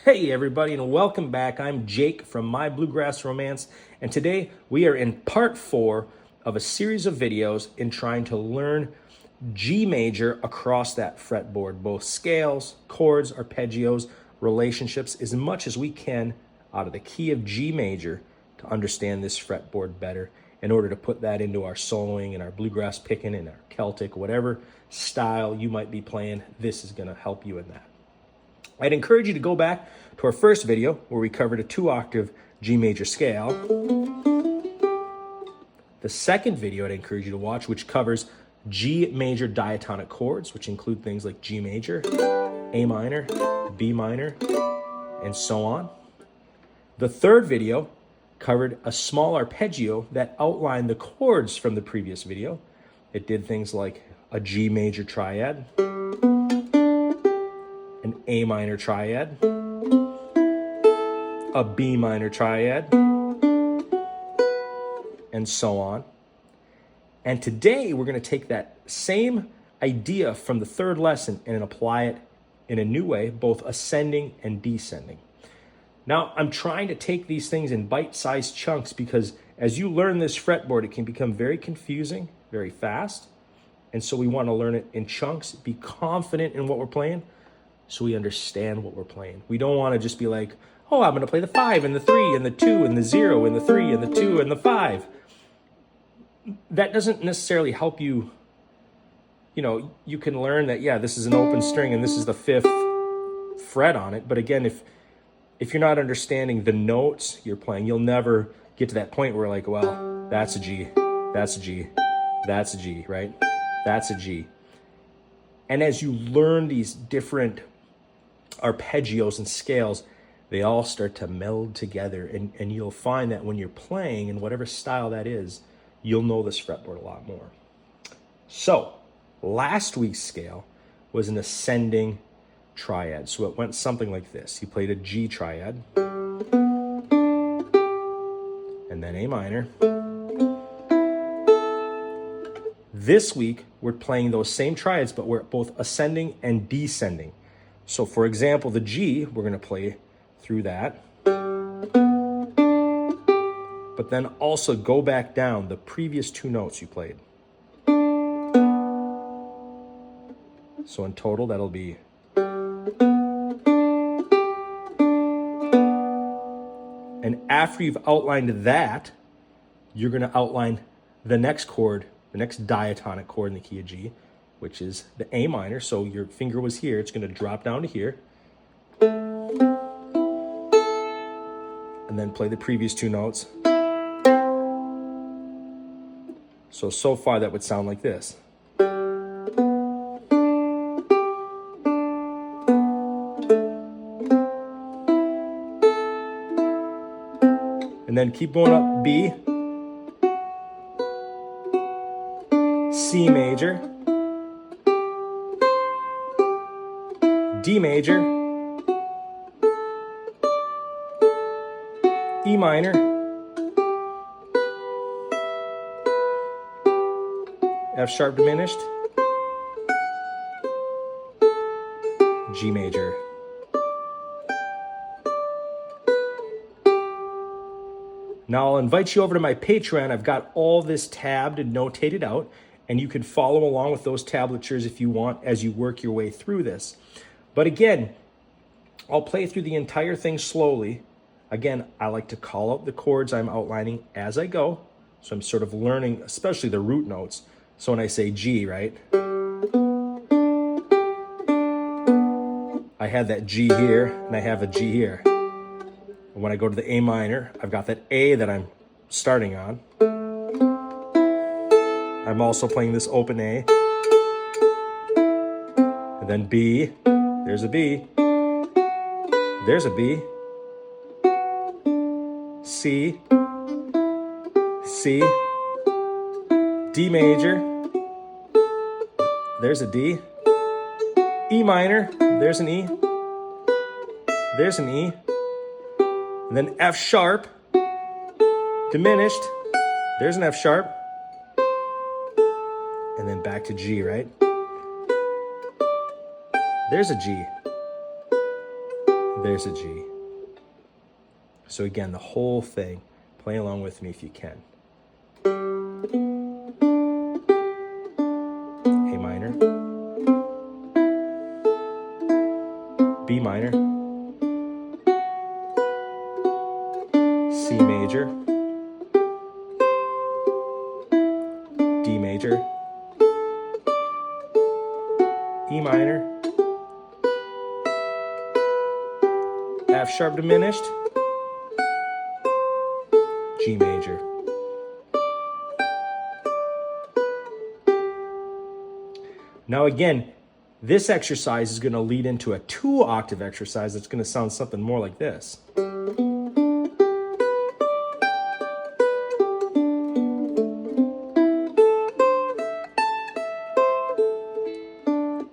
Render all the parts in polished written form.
Hey everybody, and welcome back. I'm Jake from MyBluegrassRomance, and today we are in part 4 of a series of videos in trying to learn G major across that fretboard, both scales, chords, arpeggios, relationships, as much as we can out of the key of G major to understand this fretboard better in order to put that into our soloing and our bluegrass picking and our Celtic, whatever style you might be playing. This is going to help you in that. I'd encourage you to go back to our first video where we covered a 2-octave G major scale. The second video I'd encourage you to watch, which covers G major diatonic chords, which include things like G major, A minor, B minor, and so on. The third video covered a small arpeggio that outlined the chords from the previous video. It did things like a G major triad, an A minor triad, a B minor triad, and so on. And today we're going to take that same idea from the third lesson and apply it in a new way, both ascending and descending. Now, I'm trying to take these things in bite-sized chunks because as you learn this fretboard, it can become very confusing, very fast. And so we want to learn it in chunks, be confident in what we're playing, so we understand what we're playing. We don't want to just be like, oh, I'm going to play the 5 and the 3 and the 2 and the 0 and the 3 and the 2 and the 5. That doesn't necessarily help you. You know, you can learn that, yeah, this is an open string and this is the 5th fret on it. But again, if you're not understanding the notes you're playing, you'll never get to that point where like, well, that's a G, that's a G, that's a G, right? That's a G. And as you learn these different arpeggios and scales, they all start to meld together, and you'll find that when you're playing in whatever style that is, you'll know this fretboard a lot more. So last week's scale was an ascending triad, so it went something like this. He played a G triad and then A minor. This week we're playing those same triads, but we're both ascending and descending. So for example, the G, we're going to play through that, but then also go back down the previous 2 notes you played. So in total, that'll be. And after you've outlined that, you're going to outline the next chord, the next diatonic chord in the key of G, which is the A minor. So your finger was here, it's going to drop down to here. And then play the previous 2 notes. So far that would sound like this. And then keep going up, B, C major, D major, E minor, F sharp diminished, G major. Now I'll invite you over to my Patreon. I've got all this tabbed and notated out, and you can follow along with those tablatures if you want as you work your way through this. But again, I'll play through the entire thing slowly. Again, I like to call out the chords I'm outlining as I go. So I'm sort of learning, especially the root notes. So when I say G, right? I have that G here, and I have a G here. And when I go to the A minor, I've got that A that I'm starting on. I'm also playing this open A. And then B, there's a B. There's a B. C, C, D major, there's a D, E minor, there's an E, there's an E, and then F sharp, diminished, there's an F sharp, and then back to G, right? There's a G. There's a G. So again, the whole thing, play along with me if you can. A minor, B minor, C major, D major, E minor, F sharp diminished, G major. Now again, this exercise is going to lead into a 2-octave exercise that's going to sound something more like this.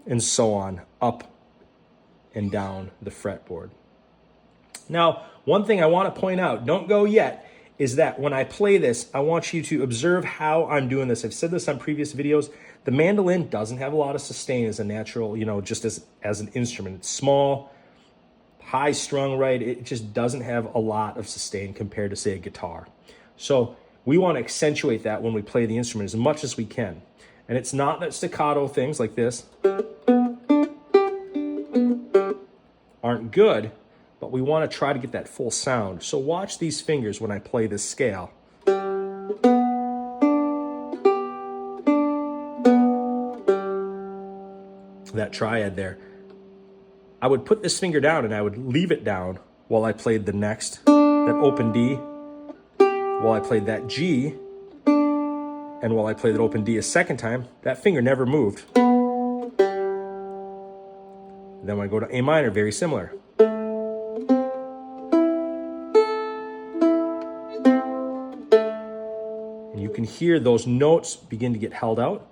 And so on, up and down the fretboard. Now, one thing I want to point out, don't go yet, is that when I play this, I want you to observe how I'm doing this. I've said this on previous videos. The mandolin doesn't have a lot of sustain as a natural, just as an instrument. It's small, high strung, right? It just doesn't have a lot of sustain compared to, say, a guitar. So we want to accentuate that when we play the instrument as much as we can. And it's not that staccato things like this aren't good, but we want to try to get that full sound. So watch these fingers when I play this scale. That triad there. I would put this finger down and I would leave it down while I played the next, that open D, while I played that G, and while I played that open D a second time, that finger never moved. Then when I go to A minor, very similar. And you can hear those notes begin to get held out.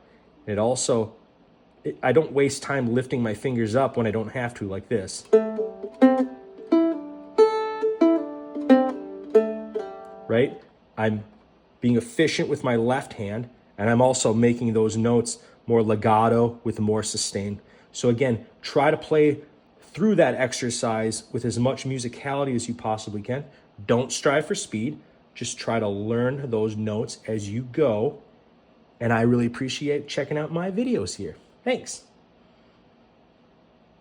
It also, I don't waste time lifting my fingers up when I don't have to, like this. Right? I'm being efficient with my left hand, and I'm also making those notes more legato with more sustain. So again, try to play through that exercise with as much musicality as you possibly can. Don't strive for speed. Just try to learn those notes as you go. And I really appreciate checking out my videos here. Thanks.